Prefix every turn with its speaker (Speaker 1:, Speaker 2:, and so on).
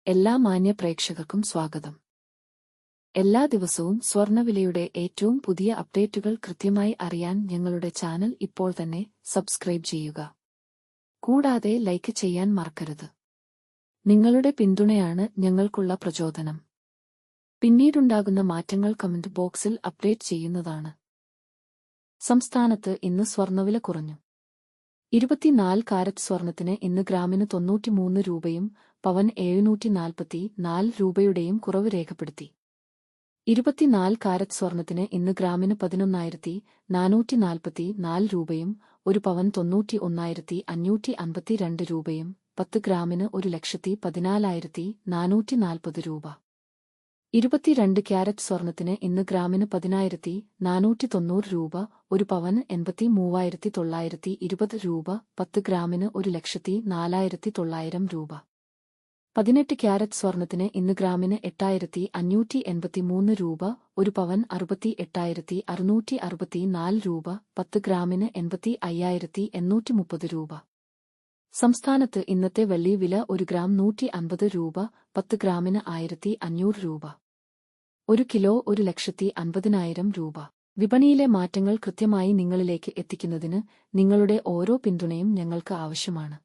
Speaker 1: എല്ലാ മാന്യ പ്രേക്ഷകർക്കും സ്വാഗതം. എല്ലാ ദിവസവും സ്വർണ്ണവിലയുടെ ഏറ്റവും പുതിയ അപ്ഡേറ്റുകൾ കൃത്യമായി അറിയാൻ ഞങ്ങളുടെ ചാനൽ ഇപ്പോൾ തന്നെ സബ്സ്ക്രൈബ് ചെയ്യുക. കൂടാതെ ലൈക്ക് ചെയ്യാൻ മറക്കരുത്. നിങ്ങളുടെ പിന്തുണയാണ് ഞങ്ങൾക്കുള്ള പ്രചോദനം. പിന്നീടുണ്ടാകുന്ന മാറ്റങ്ങൾ കമന്റ് ബോക്സിൽ അപ്ഡേറ്റ് ചെയ്യുന്നതാണ്. സംസ്ഥാനത്ത് ഇന്ന് സ്വർണ്ണവില കുറഞ്ഞു. 24 കാരറ്റ് സ്വർണത്തിന് ഇന്ന് ഗ്രാമിന് 93 രൂപയും പവൻ 744 രൂപയുടെയും കുറവ് രേഖപ്പെടുത്തി. 24 കാരറ്റ് സ്വർണത്തിന് ഇന്ന് ഗ്രാമിന് 11,444 രൂപയും ഒരു പവൻ 91,552 രൂപയും 10 ഗ്രാമിന് 1,14,440 രൂപ. 22 ക്യാരറ്റ് സ്വർണത്തിന് ഇന്ന് ഗ്രാമിന് 10,490 രൂപ, ഒരു പവന് 83,920 രൂപ, 10 ഗ്രാമിന് 1,04,900 രൂപ. 18 ക്യാരറ്റ് സ്വർണത്തിന് ഇന്ന് ഗ്രാമിന് 8,583 രൂപ, ഒരു പവൻ 68,664 രൂപ, 10 ഗ്രാമിന് 85,830 രൂപ. സംസ്ഥാനത്ത് ഇന്നത്തെ വെള്ളി വില 1 ഗ്രാം 150 രൂപ, 10 ഗ്രാമിന് 1,500 രൂപ. 1 കിലോ 1,50,000 രൂപ. വിപണിയിലെ മാറ്റങ്ങൾ കൃത്യമായി നിങ്ങളിലേക്ക് എത്തിക്കുന്നതിന് നിങ്ങളുടെ ഓരോ പിന്തുണയും ഞങ്ങൾക്ക് ആവശ്യമാണ്.